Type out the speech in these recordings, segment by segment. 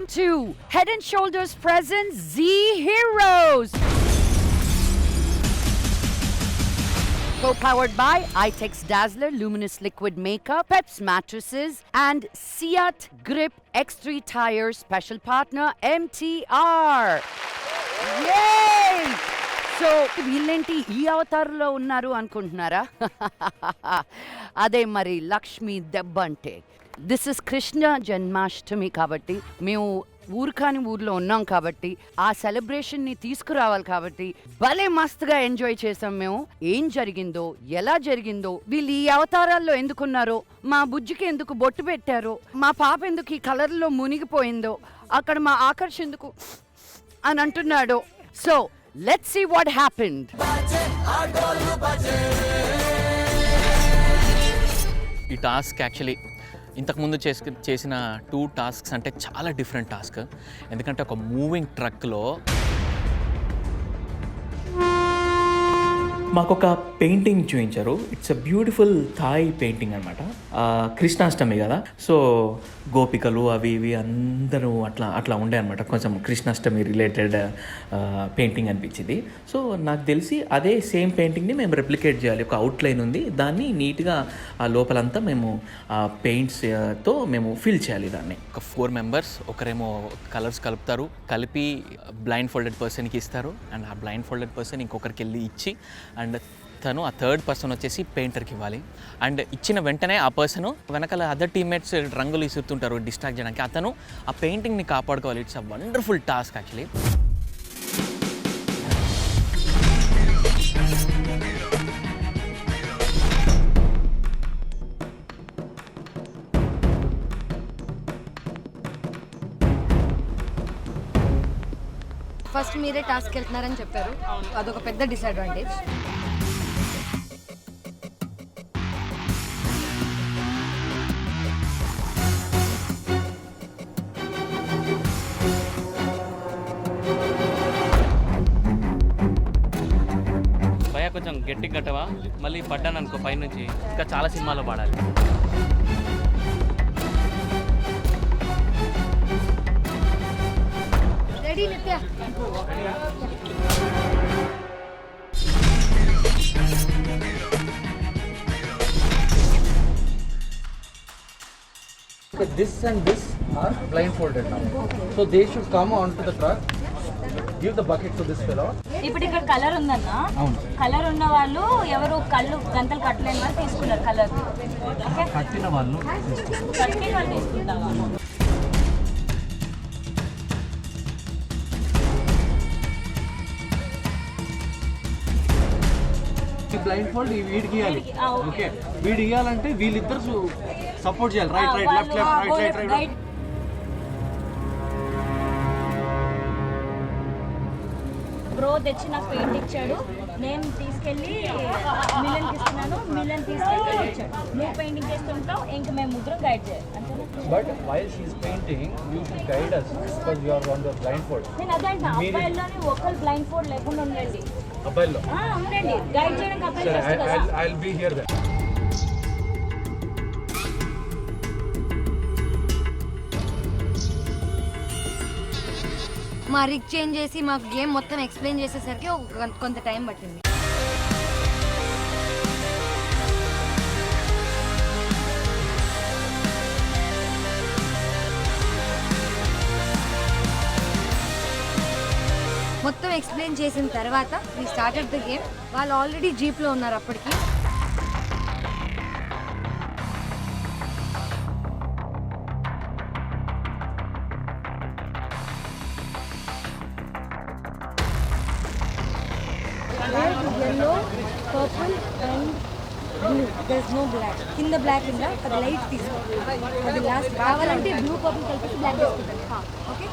Welcome to Head and Shoulders presents Z Heroes. Co-powered by iTex Dazzler Luminous Liquid Makeup, Peps Mattresses, and Seat Grip X3 Tires. Special partner MTR. Yay! So వీళ్ళేంటి ఈ అవతారంలో ఉన్నారు అనుకుంటున్నారా? అదే మరి లక్ష్మి దెబ్బ అంటే. దిస్ ఇస్ కృష్ణ జన్మాష్టమి కాబట్టి మేము ఊరికాని ఊర్లో ఉన్నాం కాబట్టి ఆ సెలబ్రేషన్ని తీసుకురావాలి కాబట్టి భలే మస్తుగా ఎంజాయ్ చేసాం మేము. ఏం జరిగిందో, ఎలా జరిగిందో, వీళ్ళు ఈ అవతారాల్లో ఎందుకున్నారో, మా బుజ్జికి ఎందుకు బొట్టు పెట్టారో, మా పాప ఎందుకు ఈ కలర్లో మునిగిపోయిందో, అక్కడ మా ఆకర్ష్ ఎందుకు అని అంటున్నాడో. So let's see what happened. ఈ టాస్క్ యాక్చువల్లీ ఇంతకుముందు చేసిన 2 టాస్క్స్ అంటే చాలా డిఫరెంట్ టాస్క్. ఎందుకంటే ఒక మూవింగ్ ట్రక్లో మాకు ఒక పెయింటింగ్ చూపించారు. It's a beautiful Thai painting అనమాట. కృష్ణాష్టమి కదా, సో గోపికలు అవి ఇవి అందరూ అట్లా ఉండే అనమాట. కొంచెం కృష్ణాష్టమి రిలేటెడ్ పెయింటింగ్ అనిపించింది. సో నాకు తెలిసి అదే సేమ్ పెయింటింగ్ని మేము రెప్లికేట్ చేయాలి. ఒక అవుట్లైన్ ఉంది, దాన్ని నీట్గా ఆ లోపలంతా మేము పెయింట్స్తో మేము ఫిల్ చేయాలి దాన్ని. ఒక 4 మెంబర్స్ ఒకరేమో కలర్స్ కలుపుతారు, కలిపి బ్లైండ్ ఫోల్డెడ్ పర్సన్కి ఇస్తారు. అండ్ ఆ బ్లైండ్ ఫోల్డెడ్ పర్సన్ ఇంకొకరికి వెళ్ళి ఇచ్చి, అండ్ తను ఆ థర్డ్ పర్సన్ వచ్చేసి పెయింటర్కి ఇవ్వాలి. అండ్ ఇచ్చిన వెంటనే ఆ పర్సన్ వెనకాల అదర్ టీమ్మేట్స్ రంగులు ఇస్తుంటారు డిస్ట్రాక్ట్ చేయడానికి, అతను ఆ పెయింటింగ్ని కాపాడుకోవాలి. It's a wonderful task actually. First మీరే టాస్క్ వెళ్తున్నారని చెప్పారు, అదొక పెద్ద డిసడ్వాంటేజ్. భయ కొంచెం గట్టి కట్టవా, మళ్ళీ పడ్డాను అనుకో పైనుంచి ఇంకా చాలా సినిమాలో పాడాలి. రెడీ నిత్య? This and this are blindfolded now. So they should come onto the truck. Give the bucket to this fellow. ఇప్పుడు ఇక్కడ కలర్ ఉందన్న, కలర్ ఉన్న వాళ్ళు ఎవరు కళ్ళు గంటలు కట్టలేని వాళ్ళు తీసుకున్నారు కలర్. కట్టిన వాళ్ళు తీసుకుంటావా? బ్లైండ్ ఫోల్డ్ వీడికి ఇవ్వాలి. ఓకే, వీడి ఇవ్వాలంటే వీళ్ళిద్దరు సపోర్ట్ చేయాలి. Right right left left right right right. Bro తెచ్చి నాకు పెయింట్ ఇచ్చాడు, నేను తీసుకెళ్ళి మిలన్కి ఇస్తున్నాను, మిలన్ తీసుకెళ్ళి ఇచ్చాడు. నువ్వు పెయింటింగ్ చేస్తుంటావు, ఇంక మేము ముగ్గురం గైడ్ చేయాలి. But while she is painting you should guide us because you are on the blindfold. నేను అదే అంటే అబ్బాయిల్లోని ఒకరు బ్లైండ్ ఫోల్డ్ లేకుండా ఉండండి. అబ్బాయిల్లో ఉండండి, గైడ్ చేయడానికి అబ్బాయిలు చేస్తారు కదా. I'll be here then. మా రిగ్ చేంజ్ చేసి మాకు గేమ్ మొత్తం ఎక్స్ప్లెయిన్ చేసేసరికి కొంత టైం పట్టింది. మొత్తం ఎక్స్ప్లెయిన్ చేసిన తర్వాత వీ స్టార్టెడ్ ద గేమ్. వాళ్ళు ఆల్రెడీ జీప్లో ఉన్నారు అప్పటికి. Yellow, purple and blue. There is no black. కింద బ్లాక్ ఉందా, అది లైట్ తీసుకో. అది లాస్ట్. కావాలంటే బ్లూ పర్పుల్ కలిపి బ్లాక్ తీసుకుంటాను. ఓకే,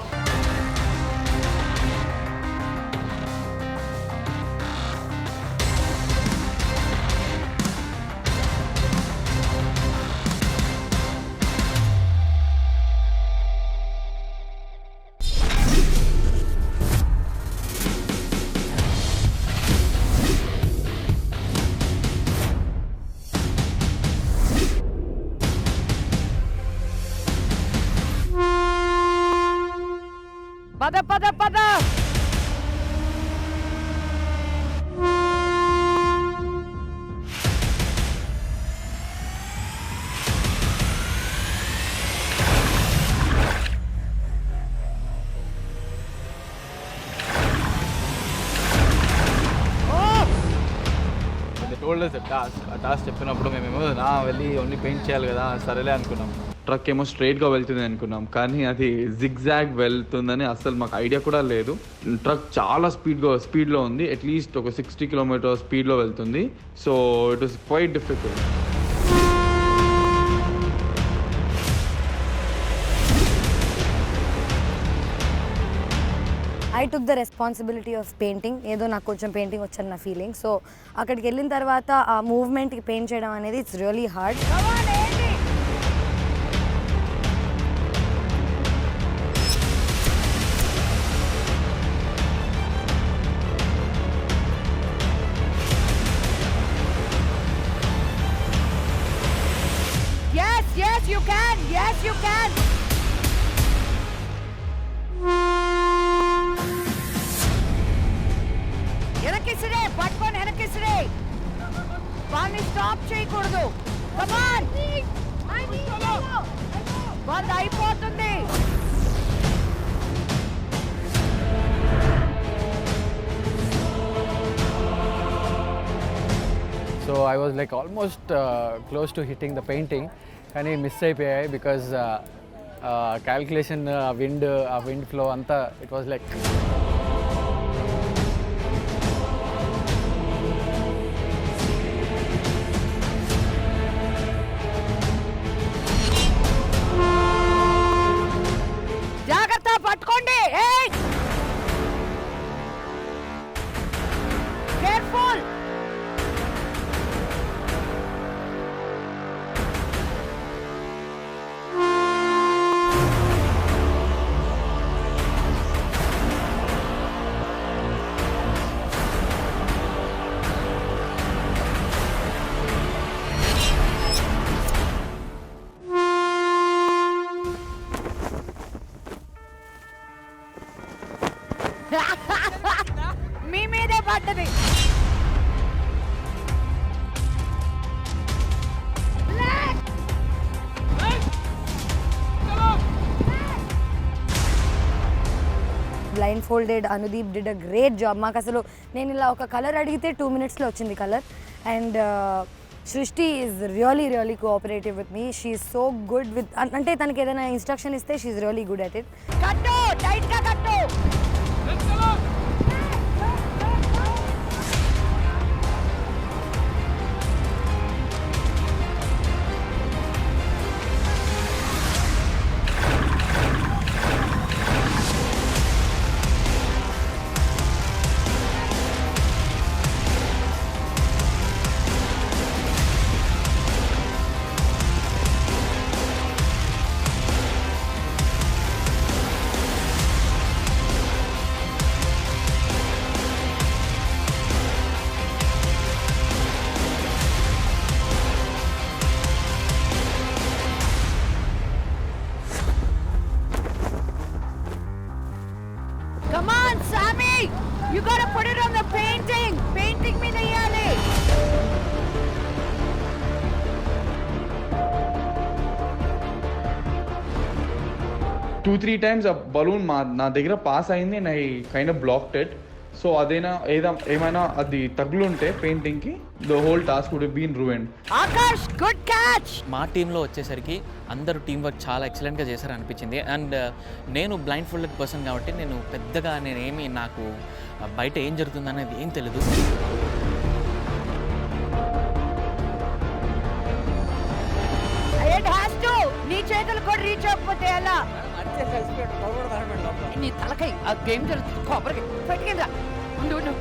పద పద పద. టోల్డ్ అస్ ఆ టాస్క్ చెప్పినప్పుడు మేమేమో వెళ్ళి ఓన్లీ పెయింట్ చేయాలి కదా సరేలే అనుకున్నాం. ట్రక్ ఏమో స్ట్రైట్గా వెళ్తుంది అనుకున్నాం, కానీ అది జిగ్జాగ్ వెళ్తుందని అసలు మాకు ఐడియా కూడా లేదు. ట్రక్ చాలా స్పీడ్లో ఉంది, అట్లీస్ట్ ఒక 60 కిలోమీటర్ స్పీడ్లో వెళ్తుంది. So it was quite difficult. I took the responsibility of painting. ఏదో నాకు కొంచెం పెయింటింగ్ వచ్చని నా ఫీలింగ్. సో అక్కడికి వెళ్ళిన తర్వాత ఆ మూవ్మెంట్కి పెయింట్ చేయడం అనేది it's really hard. Yes, you can. Yes, you can. వెనక్కిసిరే, పట్టుకొని వెనక్కిసిరే. వాడిని స్టాప్ చేయకూడదు. Come on. బంద్ అయిపోతుంది. So I was like almost close to hitting the painting, కానీ మిస్ అయిపోయాయి బికాజ్ క్యాల్కులేషన్ విండ్ ఫ్లో అంతా ఇట్ వాజ్ లైక్ జాగ్రత్త, పట్టుకోండి. కేర్ఫుల్. మీ మీదే పడ్డది. Blind folded Anudeep did a great job. మాకు అసలు నేను ఇలా ఒక కలర్ అడిగితే 2 minutesలో వచ్చింది కలర్. అండ్ సృష్టి is really cooperative with me. She is so good with, అంటే తనకి ఏదైనా ఇన్స్ట్రక్షన్ ఇస్తే she is really good at it. కట్టు, టైట్ గా కట్టు. Come on, Sammy! You gotta put it on the painting. Painting మీద వేయాలి. టూ త్రీ టైమ్స్ ఆ బలూన్ నా దగ్గర పాస్ అయింది and I kind of blocked it. So ఏమైనా అది తగులుంటే పెయింటింగ్కి the whole task would been ruined. Akash, good catch. మా టీంలో వచ్చేసరికి అందరూ టీం వర్క్ చాలా ఎక్సలెంట్గా చేశారు అనిపించింది. అండ్ నేను బ్లైండ్ ఫోల్డెడ్ పర్సన్ కాబట్టి నేను పెద్దగా నాకు బయట ఏం జరుగుతుంది అనేది ఏం తెలీదు. It has to. నీ చేతులు కూడా రీచ్ అవ్వకపోతే ఎలా? నీ తలకై ఆ గేమ్ జరుగుతుంది. కొబ్బరికి పెట్టుకుందా. ఉండు.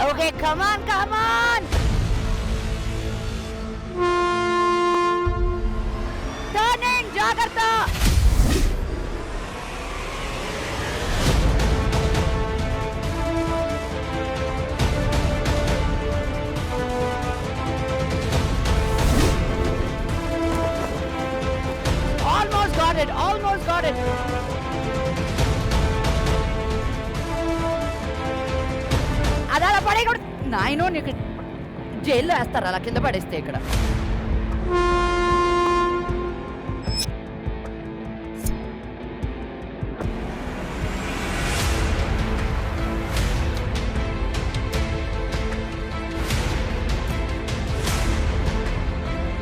ఓకే, కమాన్. టర్నింగ్, జాగ్రత్త. Almost got it. పడేయకూడదు నాయనో, నీకు జైల్లో వేస్తారు అలా కింద పడేస్తే ఇక్కడ.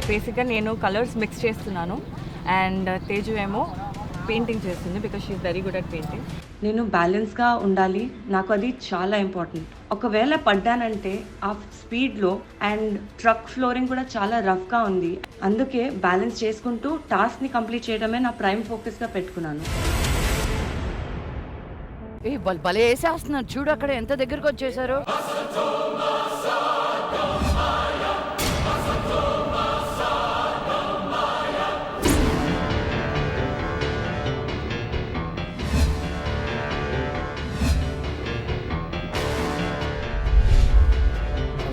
బేసిక్గా నేను కలర్స్ మిక్స్ చేస్తున్నాను అండ్ తేజు ఏమో పెయింటింగ్ చేస్తుంది because she's very good at painting. నేను బ్యాలెన్స్గా ఉండాలి, నాకు అది చాలా ఇంపార్టెంట్. ఒకవేళ పడ్డానంటే ఆ స్పీడ్లో అండ్ ట్రక్ ఫ్లోరింగ్ కూడా చాలా రఫ్గా ఉంది, అందుకే బ్యాలెన్స్ చేసుకుంటూ టాస్క్ని కంప్లీట్ చేయడమే నా ప్రైమ్ ఫోకస్గా పెట్టుకున్నాను. వాళ్ళు భలే వేసేస్తున్నారు చూడు, అక్కడ ఎంత దగ్గరకు వచ్చేసారో.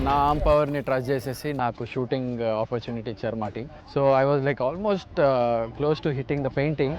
నా ఆర్మ్ పవర్ని ట్రస్ట్ చేసేసి నాకు షూటింగ్ ఆపర్చునిటీ ఇచ్చారు మా team. So I was like almost close to hitting the painting.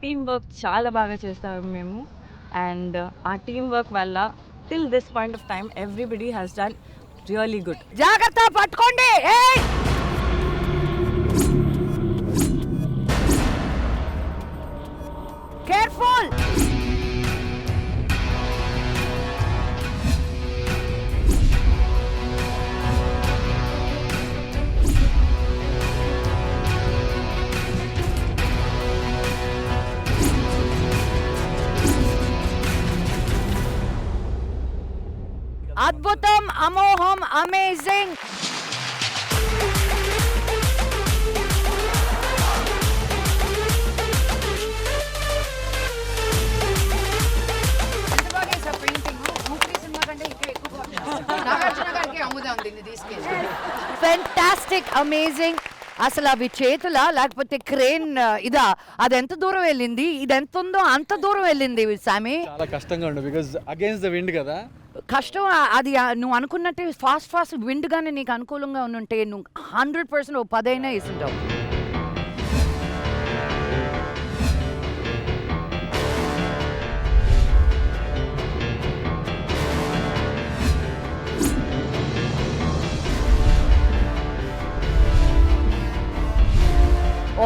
Team work చాలా బాగా చేస్తాము మేము అండ్ ఆ టీమ్ వర్క్ వల్ల till this point of time everybody has done really good. జాగ్రత్త పట్టుకోండి. కేర్ఫుల్. అద్భుతం, అమోఘం, అమేజింగ్. Fantastic, amazing. అసలు అవి చేతులా లేకపోతే క్రేన్ ఇదా? అది ఎంత దూరం వెళ్ళింది? ఇది ఎంత ఉందో అంత దూరం వెళ్ళింది సామి. చాలా కష్టంగా ఉండే బికాజ్ అగైన్స్ ద విండ్ కదా. కష్టం అది. నువ్వు అనుకున్నట్టే ఫాస్ట్ విండ్ గానే నీకు అనుకూలంగా ఉంటే నువ్వు 100% 10 అయినా వేసింటావు.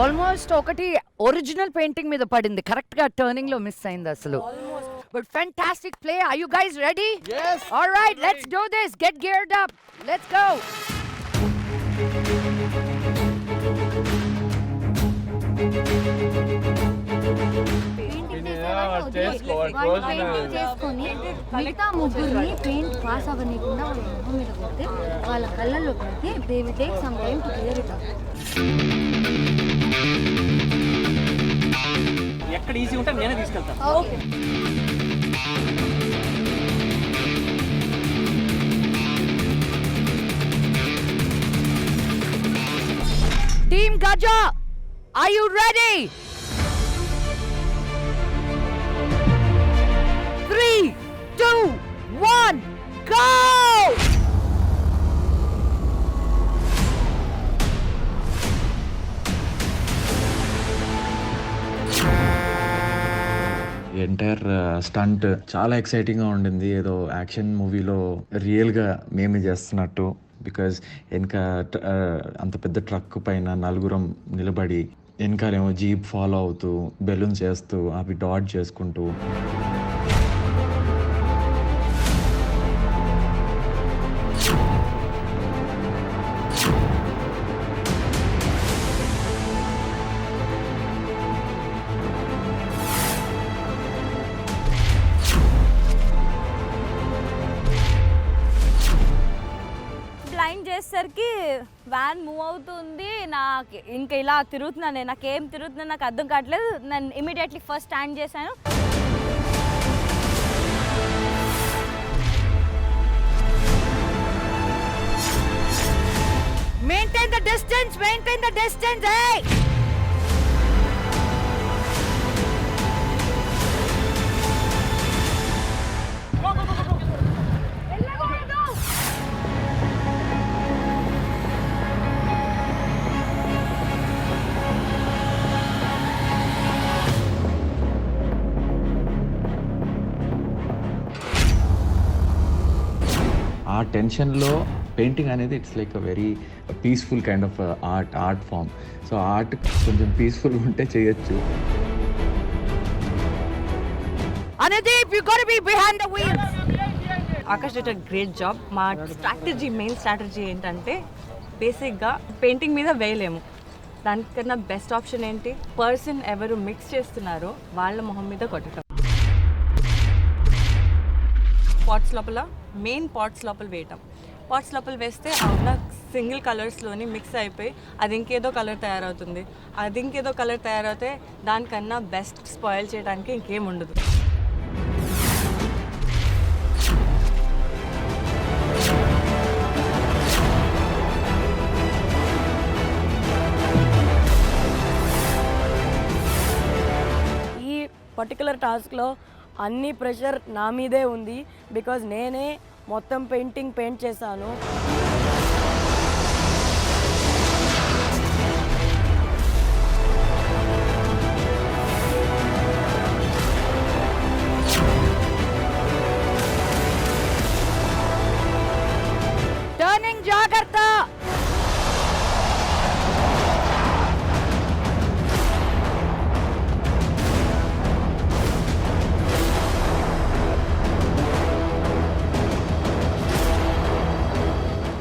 ఆల్మోస్ట్ ఒకటి ఒరిజినల్ పెయింటింగ్ మీద పడింది, కరెక్ట్ గా టర్నింగ్ లో మిస్ అయింది అసలు. But fantastic play. Are you guys ready? Yes. All right, let's do this. Get geared up. Let's go. చేసుకొని మిగతా ముగ్గురిని పెయింట్ పాస్ అవ్వనీయకుండా వాళ్ళ మొహం మీద కొడితే వాళ్ళ కళ్ళల్లో పడితే they will take some time to clear it up. ఎక్కడ ఈజీ ఉంటే నేనే తీసుకెళ్తాను. Okay. Team Gaja, are you ready? 3, 2, 1, go! Entire stunt చాలా ఎక్సైటింగ్గా ఉండింది, ఏదో యాక్షన్ మూవీలో రియల్గా మేమే చేస్తున్నట్టు. బికాజ్ వెనక అంత పెద్ద ట్రక్ పైన నలుగురం నిలబడి వెనకాలేమో జీప్ ఫాలో అవుతూ బెలూన్స్ వేస్తూ అవి డాట్ చేసుకుంటూ బ్లైండ్ చేసేసరికి వ్యాన్ మూవ్ అవుతుంది, నాకు ఇంకా ఇలా తిరుగుతున్నాను, నేను నాకేం తిరుగుతున్నా నాకు అర్థం కావట్లేదు. నేను ఇమీడియట్లీ ఫస్ట్ స్టాండ్ చేశాను. Maintain the distance, hey! ఆ టెన్షన్లో పెయింటింగ్ అనేది it's like a very peaceful kind of art form. So art కొంచెం పీస్ఫుల్గా ఉంటే చేయొచ్చు. Anudeep, you gotta be behind the wheels. Akash did a great job. మా మెయిన్ స్ట్రాటజీ ఏంటంటే బేసిక్గా పెయింటింగ్ మీద వేయలేము. దానికన్నా బెస్ట్ ఆప్షన్ ఏంటి, పర్సన్ ఎవరు మిక్స్ చేస్తున్నారో వాళ్ళ మొహం మీద కొట్టడం. పాట్స్ లోపల పాట్స్ లోపల వేయటం. పాట్స్ లోపల వేస్తే ఉన్న సింగిల్ కలర్స్లోని మిక్స్ అయిపోయి అది ఇంకేదో కలర్ తయారవుతుంది. అది ఇంకేదో కలర్ తయారైతే దానికన్నా బెస్ట్ స్పాయిల్ చేయడానికి ఇంకేం ఉండదు. పర్టికులర్ టాస్క్లో అన్ని ప్రెషర్ నా మీదే ఉంది, బికాజ్ నేనే మొత్తం పెయింట్ చేశాను. Turning జాగ్రత్త.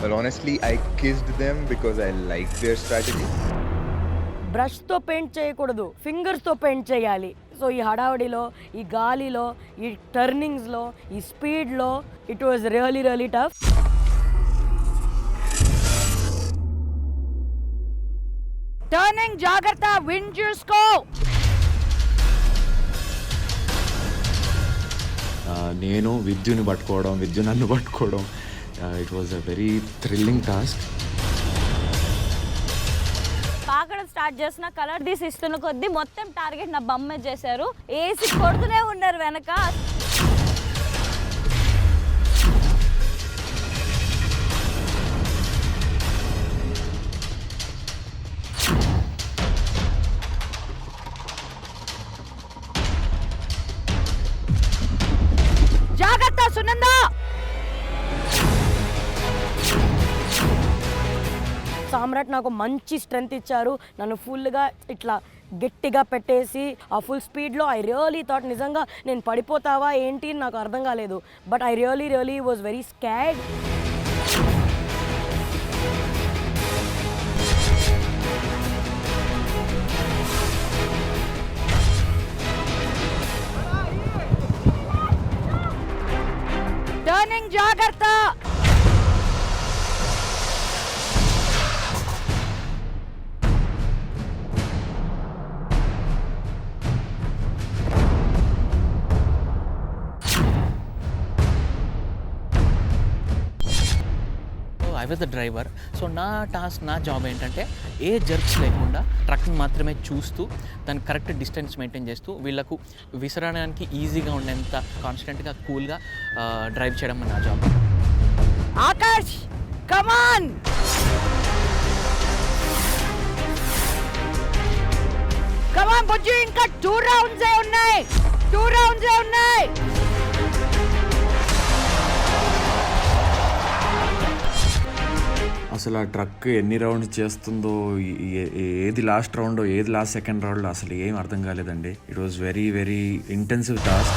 Well, honestly, I kissed them because I liked their strategy. బ్రష్తో పెయింట్ చేయకూడదు, ఫింగర్స్తో పెయింట్ చేయాలి. సో ఈ హడావడిలో, ఈ గాలిలో, ఈ టర్నింగ్స్లో, ఈ స్పీడ్లో it was really tough. Turning జాగ్రత్త, విండ్ చూసుకో. నేను విద్యుని పట్టుకోవడం, విద్యు నన్ను పట్టుకోవడం, it was a very thrilling task. పాకడం స్టార్ట్ చేసిన కలర్ తీసి ఇస్తున్న కొద్దీ మొత్తం టార్గెట్ నా బొమ్మ చేశారు. ఏసి కొడుతూనే ఉన్నారు వెనక. జాగ్రత్త సునందా. సామ్రాట్ నాకు మంచి స్ట్రెంగ్త్ ఇచ్చారు. నన్ను ఫుల్గా ఇట్లా గట్టిగా పెట్టేసి ఆ ఫుల్ స్పీడ్లో ఐ రియలీ థాట్ నిజంగా నేను పడిపోతావా ఏంటి నాకు అర్థం కాలేదు. But I really was very scared. Turning జాగ్రత్త. I was the driver. So నా జాబ్ ఏంటంటే ఏ జర్క్స్ లేకుండా ట్రక్ని మాత్రమే చూస్తూ దాన్ని కరెక్ట్ డిస్టెన్స్ మెయింటైన్ చేస్తూ వీళ్ళకు విసరడానికి ఈజీగా ఉండేంత కాన్స్టెంట్గా కూల్గా డ్రైవ్ చేయడం నా జాబ్. ఆకాష్ కమాన్. కమాన్ బుజ్జి, ఇంకా 2 rounds ఉన్నాయి. అసలు ఆ ట్రక్ ఎన్ని రౌండ్స్ చేస్తుందో, ఏది లాస్ట్ రౌండో ఏది లాస్ట్ సెకండ్ రౌండ్లో అసలు ఏం అర్థం కాలేదండి. It was very intensive task.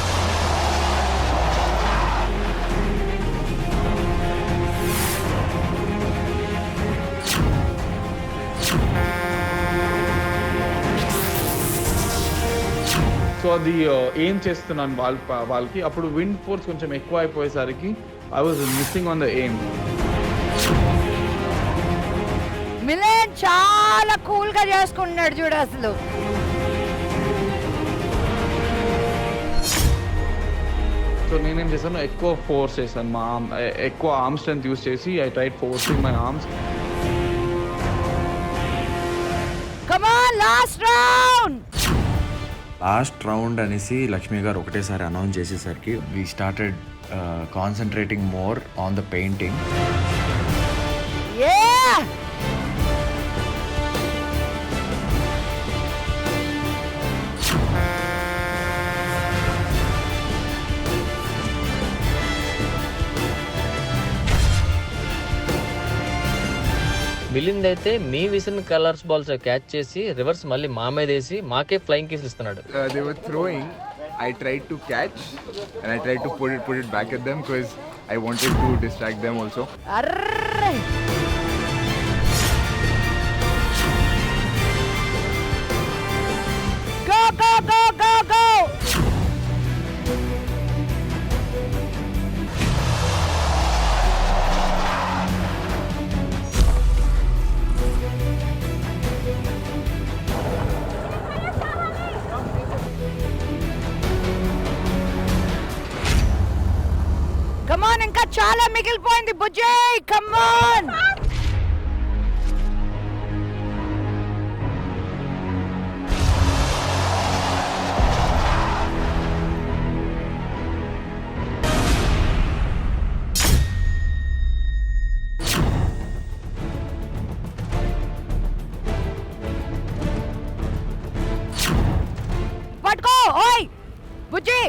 So అది ఏం చేస్తున్నాను వాళ్ళకి అప్పుడు విండ్ ఫోర్స్ కొంచెం ఎక్కువ అయిపోయేసరికి I was missing on the aim. Melon చాలా కూల్ గా చేసుకున్నాడు చూడు అసలు. సో నేనేం చేశాను, ఎక్కువ ఫోర్స్ చేశాను, ఎక్కువ ఆర్మ్ స్ట్రెంత్ యూస్ చేసి I tried forcing my arms. Come on last round అనేసి లక్ష్మి గారు ఒకటేసారి అనౌన్స్ చేసేసరికి we started concentrating more on the painting. Milind అయితే మీ విసిన కలర్స్ బాల్స్ క్యాచ్ చేసి రివర్స్ మళ్ళీ మా మీద వేసి మాకే ఫ్లయింగ్ కిస్ ఇస్తున్నాడు. They were throwing. I tried to catch and I tried to put it back at them because I wanted to distract them also. Go, go, go, go, go! Come on, ఇంకా చాలా మిగిలిపోయింది బుజ్జి. Come on! పట్టుకో ఓయ్ బుజ్జి.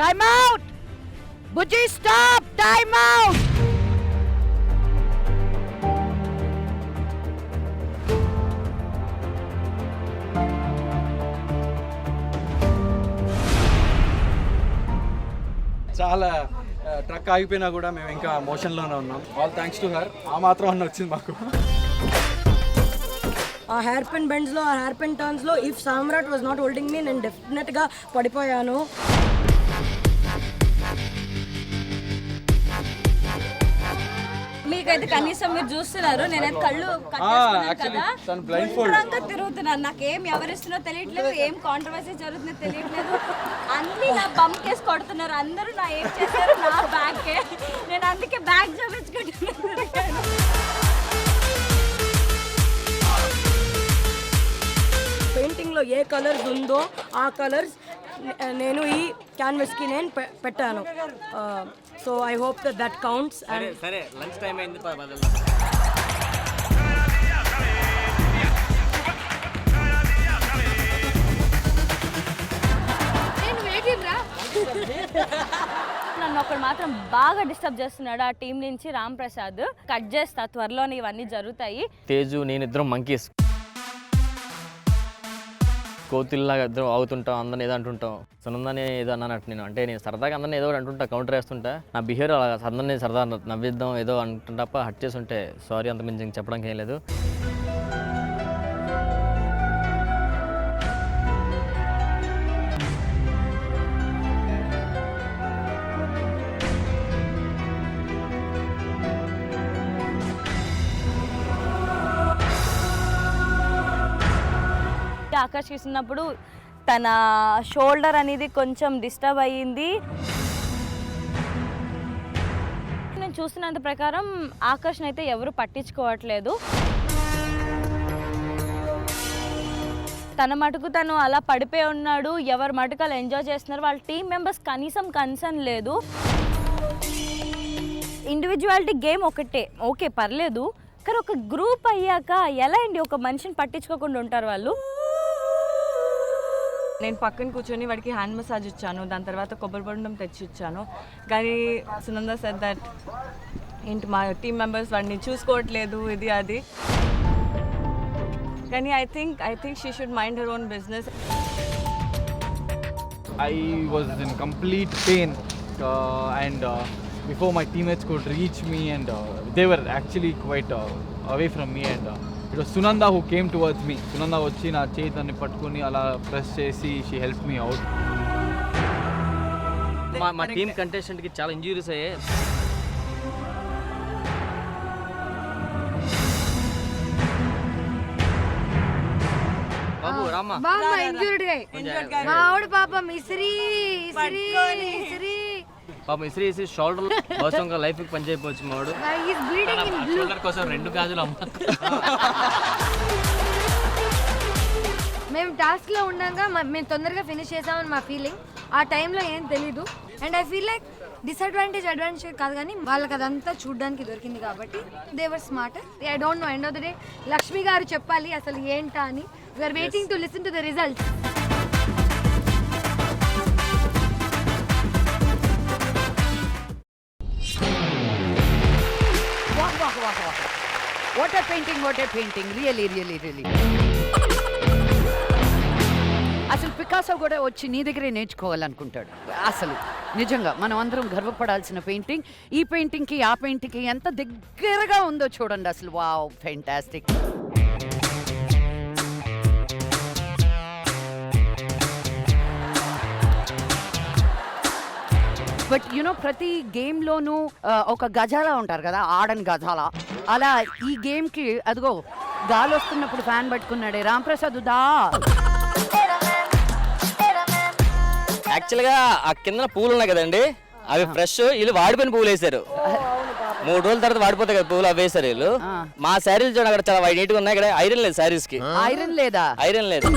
Time out! Bujji, stop! Time out! చాలా truck ఆగిపోయినా కూడా మేము ఇంకా మోషన్లోనే ఉన్నాం. All thanks to her. ఆ మాత్రం అన్న వచ్చింది మాకు. ఆ హెయిర్ పిన్ బెండ్స్లో, ఆ హెయిర్ పిన్ టర్న్స్లో if Samrat was not holding me, నేను డెఫినెట్గా పడిపోయాను. మీకైతే కనీసం మీరు చూస్తున్నారు, నేనైతే కళ్ళు కట్టేసుకున్నాను, తిరుగుతున్నాను. నాకేం ఎవరిస్తున్నో తెలియట్లేదు, ఏం కాంట్రవర్సీ జరుగుతుందో తెలియట్లేదు. అన్ని నా బంకేసి కొడుతున్నారు అందరూ. నా ఏం చేశారు నా బ్యాగ్కే. నేను అందుకే బ్యాగ్ చూపించుకుంటున్నాను. పెయింటింగ్లో ఏ కలర్స్ ఉందో ఆ కలర్స్ నేను ఈ క్యాన్వస్కి నేను పెట్టాను. So I hope that counts. సరే లంచ్ టైం అయింది. నన్ను ఒకడు మాత్రం బాగా డిస్టర్బ్ చేస్తున్నాడు ఆ టీం నుంచి, రామ్ ప్రసాద్. కట్ చేస్తా త్వరలోనే, ఇవన్నీ జరుగుతాయి. తేజు నేను ఇద్దరం మంకీస్, కోతిల్లాగా ఇద్దరం అవుతుంటాం, అందరిని ఏదో అంటుంటాం. సునందని ఏదో అన్నానట్టు నేను, అంటే నేను సరదాగా అందరిని ఏదో అంటుంటా, కౌంటర్ వేస్తుంటా. నా బిహేవియర్ అలా అందరినీ సరదా నవ్విద్దాం ఏదో అంటుంటప్ప హట్ చేసి ఉంటే సారీ, అంత మించి చెప్పడానికి ఏం లేదు. ఆకాష్ చూసినప్పుడు తన షోల్డర్ అనేది కొంచెం డిస్టర్బ్ అయ్యింది. నేను చూస్తున్నంత ప్రకారం ఆకాష్ని అయితే ఎవరు పట్టించుకోవట్లేదు. తన మటుకు తను అలా పడిపోయి ఉన్నాడు, ఎవరి మటుకు అలా ఎంజాయ్ చేస్తున్నారు. వాళ్ళ టీం మెంబర్స్ కనీసం కన్సర్న్ లేదు. ఇండివిజువాలిటీ గేమ్ ఒకటే, ఓకే పర్లేదు, కానీ ఒక గ్రూప్ అయ్యాక ఎలా అండి ఒక మనిషిని పట్టించుకోకుండా ఉంటారు వాళ్ళు? నేను పక్కన కూర్చొని వాడికి హ్యాండ్ మసాజ్ ఇచ్చాను, దాని తర్వాత కొబ్బరి బొండం తెచ్చి ఇచ్చాను. కానీ సునంద సెడ్ దట్ ఏంటి మా టీమ్ మెంబర్స్ వాడిని చూసుకోవట్లేదు ఇది అది. కానీ I think she should mind her own business. I was in complete pain and before my teammates could reach me and they were actually quite away from me and it was Sunanda who came towards me. Sunanda వచ్చి నా చేతిని పట్టుకొని అలా press చేసి she helped me out. మా team కంటెస్టెంట్కి చాలా injuries అయ్యాయి. బాబు రామ్మా. బామ్మ ఇంజూర్డ్ గా మా ఆవిడ పాపం ఇసిరి ఇసిరి ఇసిరి పాపం ఇసిరి షోల్డర్ అవసరంగా లైఫ్ పని చేయకపోవచ్చు మావాడు. Is bleeding in blue. Shoulder కోసం 2 గాజులు అమ్మ. మేము టాస్క్ లో ఉండగా మేము తొందరగా ఫినిష్ చేసామని మా ఫీలింగ్. ఆ టైంలో ఏం తెలీదు. And I feel like disadvantage advantage కాదు, కానీ వాళ్ళకి అదంతా చూడడానికి దొరికింది కాబట్టి they were smart. I don't know, end of the day Lakshmi garu చెప్పాలి అసలు ఏంటా అని. We are waiting to listen to the results. What a painting, really. అసలు పికాసో కూడా వచ్చి నీ దగ్గరే నేర్చుకోవాలనుకుంటాడు. అసలు నిజంగా మనం అందరం గర్వపడాల్సిన పెయింటింగ్. ఈ పెయింటింగ్కి ఆ పెయింటింగ్కి ఎంత దగ్గరగా ఉందో చూడండి అసలు. Wow, fantastic. బట్ యునో ప్రతి గేమ్లోనూ ఒక గజాలా ఉంటారు కదా, ఆడని గజాలా. అలా ఈ గేమ్కి అదిగో గాలి వస్తున్నప్పుడు ఫ్యాన్ పట్టుకున్నాడే రాంప్రసాద్ దా. యాక్చువల్గా ఆ కింద పూలు ఉన్నాయి కదండి, అవి ఫ్రెష్. వీళ్ళు వాడిపోయిన పువ్వులు వేసారు. 3 రోజుల తర్వాత వాడిపోతాయి కదా పువ్వులు, అవి వేసారు వీళ్ళు. మా శారీలు చూడండి అక్కడ చాలా నీట్గా ఉన్నాయి. ఇక్కడ ఐరన్ లేదు శారీస్ కి. ఐరన్ లేదు.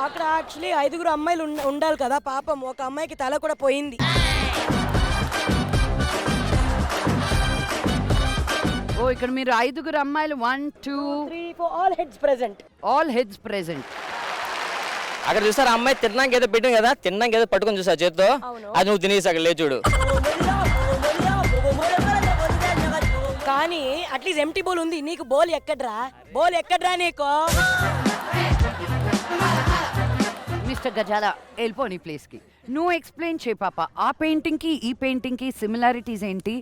అక్కడ యాక్చువల్లీ 5 అమ్మాయిలు ఉండాలి కదా, పాపం ఒక అమ్మాయికి తల కూడా పోయింది. ఓ ఇక్కడ మీరు 5 అమ్మాయిలు 1 2 3 4 ఆల్ హెడ్స్ ప్రెజెంట్. అక్కడ చూసారు అమ్మాయి తిన్నాక ఏదో పెట్టింది కదా, తిన్నాక ఏదో పట్టుకొని చూసా చేత్తో, అది నువ్వు తినేసి అక్కడ లే చూడు. కానీ అట్లీస్ట్ ఎంటీ బౌల్ ఉంది, నీకు బౌల్ ఎక్కడ్రా నీకు. మిస్టర్ గజాలా వెళ్ళిపో నీ ప్లేస్కి. నువ్వు ఎక్స్ప్లెయిన్ చేయి పాప, ఆ పెయింటింగ్కి ఈ పెయింటింగ్కి సిమిలారిటీస్ ఏంటి,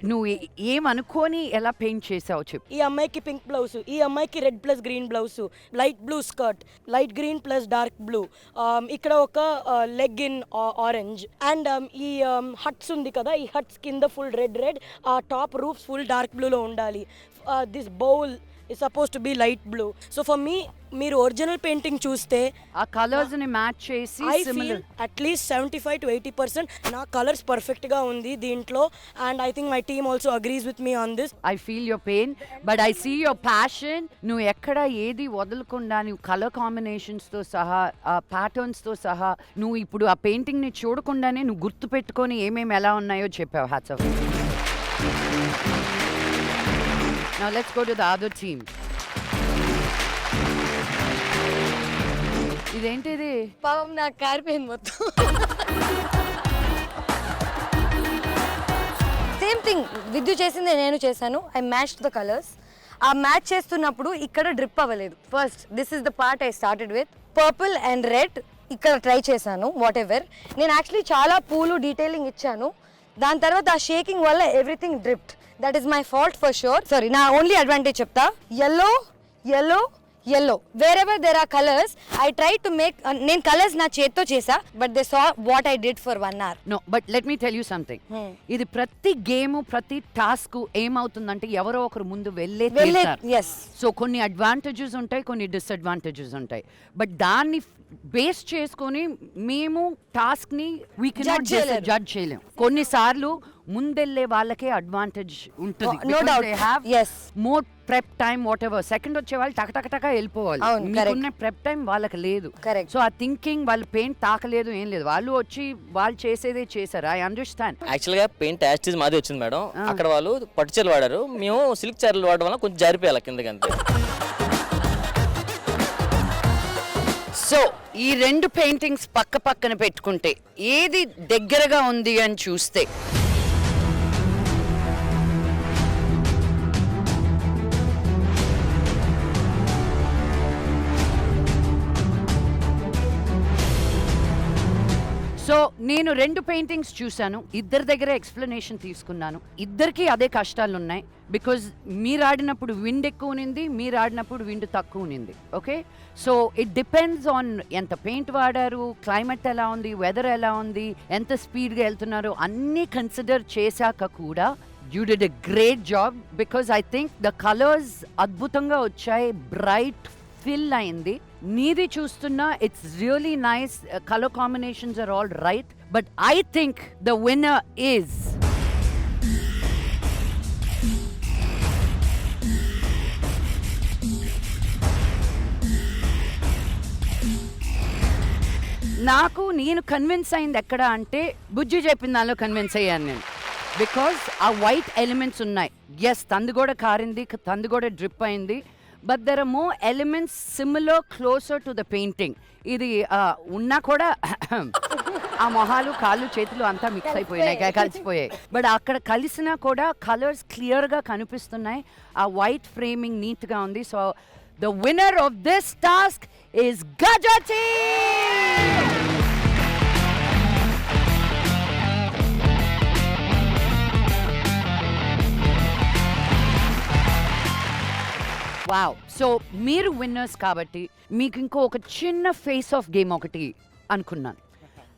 నువ్వు ఏమనుకొని ఎలా పెయింట్ చేసావు చెప్పు. ఈ అమ్మాయికి పింక్ బ్లౌజ్, ఈ అమ్మాయికి red plus green blouse, light blue skirt, light green plus dark blue, ఇక్కడ ఒక లెగ్ ఇన్ ఆరెంజ్. అండ్ ఈ హట్స్ ఉంది కదా, ఈ హట్స్ కింద ఫుల్ రెడ్, ఆ టాప్ రూఫ్స్ ఫుల్ డార్క్ బ్లూలో ఉండాలి. This bowl is supposed to be light blue. So for me, మీరు ఒరిజినల్ పెయింటింగ్ చూస్తే ఆ కలర్స్ ని మ్యాచ్ చేసి I feel at least 75 to 80% నా కలర్స్ పర్ఫెక్ట్ గా ఉంది దీంట్లో. And I think my team also agrees with me on this. I feel your pain but I see your passion. నువ్వు ఎక్కడ ఏది వదలకుండా నువ్వు కలర్ కాంబినేషన్స్తో సహా ఆ ప్యాటర్న్స్తో సహా నువ్వు ఇప్పుడు ఆ పెయింటింగ్ని చూడకుండానే నువ్వు గుర్తు పెట్టుకొని ఏమేమి ఎలా ఉన్నాయో చెప్పావు. Hats off. Now let's go to the other team. ఇదేంటిది? పాపం నాకు కారిపోయింది మొత్తం. సేమ్ థింగ్ విద్యు చేసింది నేను చేశాను. I matched the colours. ఆ మ్యాచ్ చేస్తున్నప్పుడు ఇక్కడ డ్రిప్ అవ్వలేదు. First this is the part I started with purple and red. ఇక్కడ ట్రై చేశాను వాట్ ఎవర్. నేను యాక్చువల్లీ చాలా పూలు డీటెయిలింగ్ ఇచ్చాను, దాని తర్వాత ఆ షేకింగ్ వల్ల everything dripped. That is my fault for sure. Sorry, నా ఓన్లీ అడ్వాంటేజ్ చెప్తా. yellow wherever there are colors I try to make నేను కలర్స్ నా చేత్తో చేసా, but they saw what I did for 1 hour. No, but let me tell you something. ఇది ప్రతి game ప్రతి task ఏమవుతుందంటే ఎవరో ఒకరు ముందు వెళ్ళే yes. సో కొన్ని అడ్వాంటేజెస్ ఉంటాయి, కొన్ని డిసడ్వాంటేజెస్ ఉంటాయి. బట్ దాన్ని బేస్ చేసుకొని మేము టాస్క్ ని వీ కెనాట్ జడ్జ్ చేయలేం. కొన్నిసార్లు ముందెళ్ళే వాళ్ళకే అడ్వాంటేజ్ ఉంటుంది. No doubt. They have yes. more prep time what ever, second వచ్చే వాళ్ళు టక వెళ్ళిపోవాలి. మీకున్న ప్రెప్ టైం వాళ్ళకి లేదు. సో ఆ థింకింగ్, వాళ్ళు పెయింట్ తాకలేదు, ఏం లేదు, వాళ్ళు వచ్చి వాళ్ళు చేసేదే చేశారు. I understand. యాక్చువల్గా పెయింట్ యాస్టీజ్ మాది వచ్చింది మేడం. అక్కడ వాళ్ళు పట్టు చీరలు వాడారు, మేము సిల్క్ చీరలు వాడడం వల్ల కొంచెం జారిపోయాలి కిందకి అంతే. సో ఈ 2 పెయింటింగ్స్ పక్క పక్కన పెట్టుకుంటే ఏది దగ్గరగా ఉంది అని చూస్తే సో నేను 2 పెయింటింగ్స్ చూశాను, ఇద్దరి దగ్గర ఎక్స్ప్లెనేషన్ తీసుకున్నాను. ఇద్దరికి అదే కష్టాలు ఉన్నాయి. బికాజ్ మీరు ఆడినప్పుడు విండ్ ఎక్కువ ఉన్నింది, మీరు ఆడినప్పుడు విండ్ తక్కువ ఉన్నింది. Okay, so it depends on ఎంత పెయింట్ వాడారు, క్లైమేట్ ఎలా ఉంది, వెదర్ ఎలా ఉంది, ఎంత స్పీడ్గా వెళ్తున్నారు, అన్నీ కన్సిడర్ చేశాక కూడా you did a great job. Because I think the colours అద్భుతంగా వచ్చాయి, బ్రైట్ ఫిల్ అయింది. నీది చూస్తున్నా it's really nice, colour combinations are all right. But I think the winner is నేను కన్విన్స్ అయింది ఎక్కడ అంటే, బుజ్జి చెప్పిన దానిలో కన్విన్స్ అయ్యాను నేను. బికాజ్ ఆ వైట్ ఎలిమెంట్స్ ఉన్నాయి. ఎస్, తంది కూడా కారింది, తంది కూడా డ్రిప్ అయింది. But there are more elements similar closer to the painting. ఇది ఉన్నా కూడా ఆ మొహాలు, కాళ్ళు, చేతులు అంతా మిక్స్ అయిపోయినాయి, కలిసిపోయాయి. బట్ అక్కడ కలిసినా కూడా కలర్స్ క్లియర్గా కనిపిస్తున్నాయి. ఆ వైట్ ఫ్రేమింగ్ నీట్గా ఉంది. So the winner of this task is Gajathi. Wow. So మీరు విన్నర్స్ కాబట్టి మీకు ఒక చిన్న ఫేస్ ఆఫ్ గేమ్ ఒకటి అనుకున్నాను.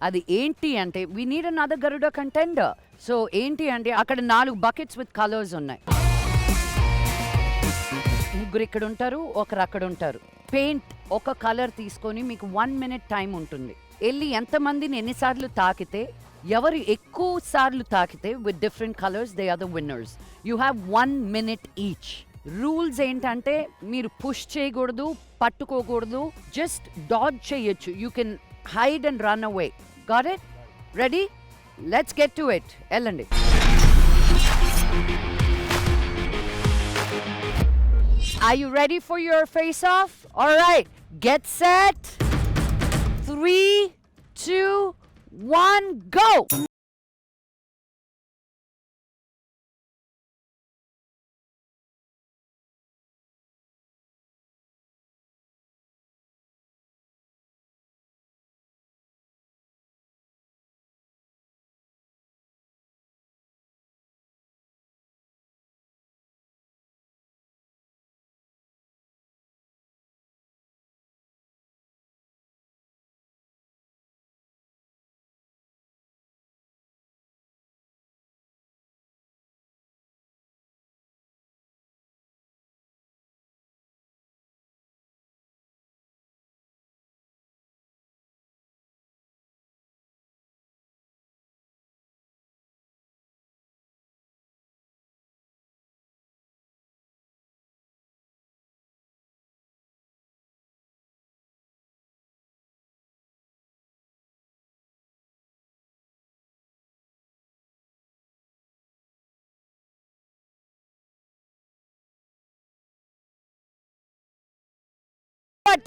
అది ఏంటి అంటే, we need another Garuda contender. So ఏంటి అంటే, అక్కడ 4 బకెట్స్ విత్ కలర్స్ ఉన్నాయి. ముగ్గురు ఇక్కడ ఉంటారు, ఒకరు అక్కడ ఉంటారు. పెయింట్ ఒక కలర్ తీసుకొని మీకు 1 minute టైం ఉంటుంది. వెళ్ళి ఎంతమందిని ఎన్నిసార్లు తాకితే, ఎవరు ఎక్కువ సార్లు తాకితే with different colours, they are the winners. You have 1 minute each. Rules ఏంటంటే, మీరు పుష్ చేయకూడదు, పట్టుకోకూడదు, జస్ట్ డాడ్జ్ చేయొచ్చు. You can hide and run away. Got it? Ready? Let's get to it. వెళ్ళండి. Are you ready for your face-off? All right, get set. 3, 2, 1, go!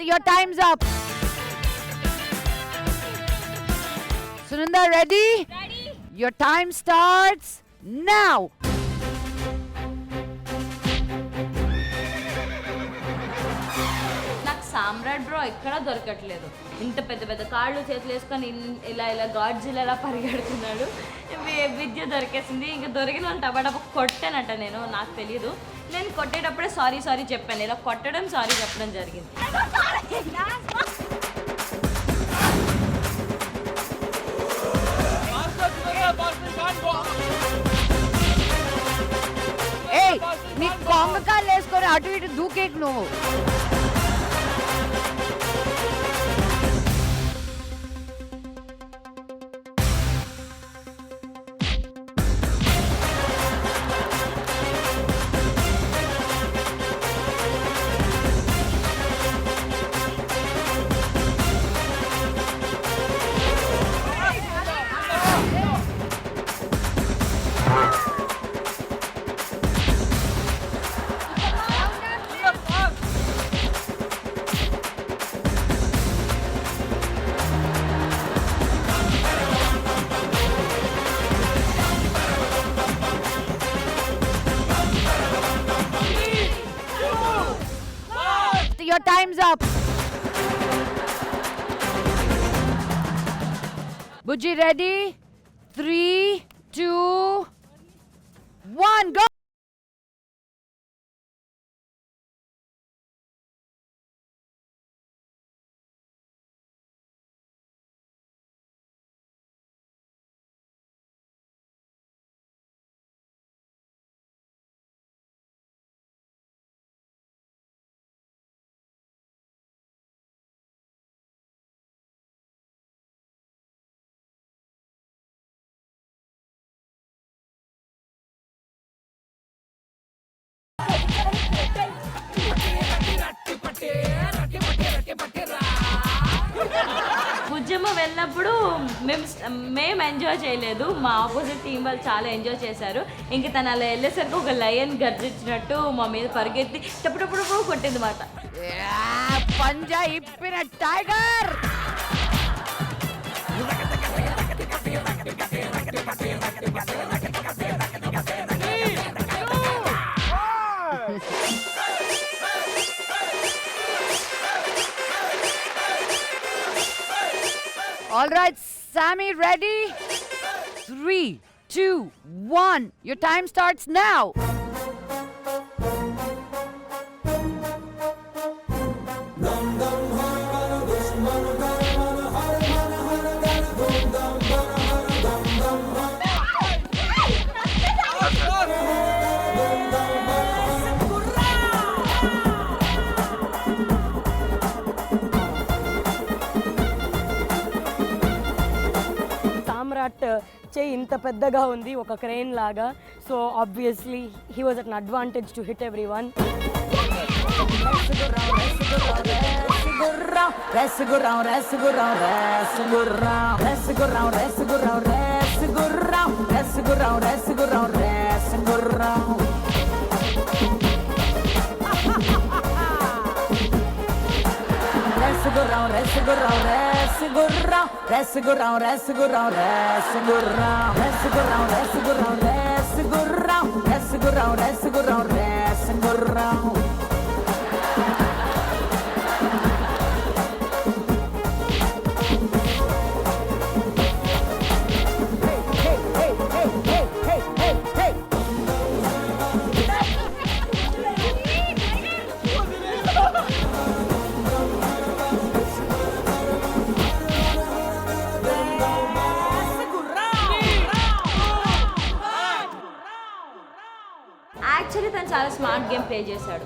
Your time's up. Sunanda, ready? Ready. Your time starts now. నాకు సామ్రాట్ bro ఎక్కడ దొరకట్లేదు. ఇంత పెద్ద పెద్ద కాళ్ళు చేతులు వేసుకొని ఇలా గాడ్జిలా ఇలా పరిగెడుతున్నాడు. విద్య దొరికేసింది. ఇంకా దొరికిన వాళ్ళు టబాటబా కొట్టానట. నాకు తెలియదు. నేను కొట్టేటప్పుడే సారీ చెప్పాను. ఇలా కొట్టడం, సారీ చెప్పడం జరిగింది. ఏయ్, నీ కొంగకాలు వేసుకొని అటు ఇటు దూకేకు నువ్వు. your time's up. Buji, ready? 3, 2, 1, go! Bujjamma వెళ్ళినప్పుడు మేము ఎంజాయ్ చేయలేదు, మా ఆపోజిట్ టీం వాళ్ళు చాలా ఎంజాయ్ చేశారు. ఇంక తను అలా వెళ్ళేసరికి ఒక లయన్ గర్జించినట్టు మా మీద పరిగెత్తి టప్పుడు కొట్టింది మాట. పంజా ఇప్పిన tiger. All right, Sammy, ready? 3, 2, 1. Your time starts now. సామ్రాట్ చేయి ఇంత పెద్దగా ఉంది, ఒక క్రేన్ లాగా. So obviously he was at an advantage to hit every one. Actually తను చాలా స్మార్ట్ గేమ్ ప్లే చేశాడు.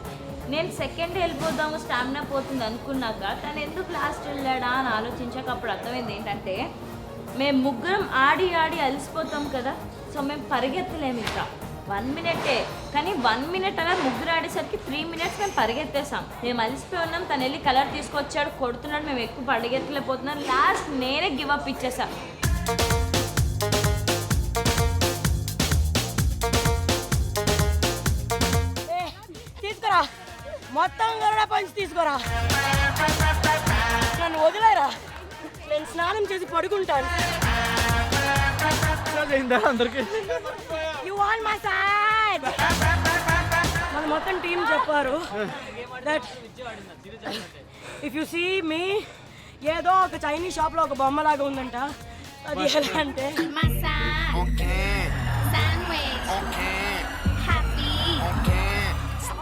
నేను సెకండ్ వెళ్ళిపోదాము, స్టామినా పోతుంది అనుకున్నాక తను ఎందుకు లాస్ట్ వెళ్ళాడా అని ఆలోచించాక అప్పుడు అర్థమైంది ఏంటంటే, మేము ముగ్గురం ఆడి అలసిపోతాం కదా, సో మేము పరిగెత్తలేము ఇంకా. 1 మినిటే, కానీ 1 మినిట్ అలా ముగ్గురు ఆడేసరికి 3 మినిట్స్ మేము పరిగెత్తేసాం. మేము అలసిపోయి ఉన్నాం, తను వెళ్ళి కలర్ తీసుకొచ్చాడు, కొడుతున్నాడు, మేము ఎక్కువ పరిగెత్తలేకపోతున్నాం. లాస్ట్ నేనే గివ్ అప్ ఇచ్చేసాను. తీసుకురా, మొత్తం గరుడ పంచి తీసుకురా, నన్ను వదిలేరా, నేను స్నానం చేసి పడుకుంటాను. You want my side? మన మొత్తం టీం చెప్పారు that if you see me ఏదో ఒక చైనీస్ షాప్లో ఒక బొమ్మలాగా ఉందంట. అది ఎలా అంటే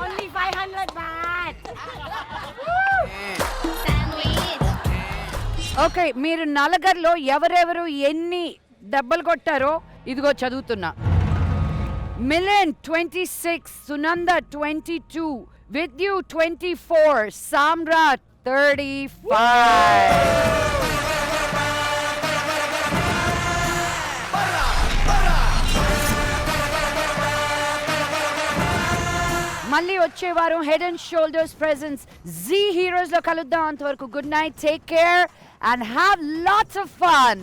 only 500 baht. ఓకే, మీరు నలుగురిలో ఎవరెవరు ఎన్ని దెబ్బలు కొట్టారో ఇదిగో చదువుతున్నా. మిలిన్ 26, సునంద 22, విద్యు 24, సామ్రాట్ 35. మళ్ళీ వచ్చే వారం head and shoulders presents Zee heroes లో కలుద్దాం. అంతవరకు good night, take care and have lots of fun.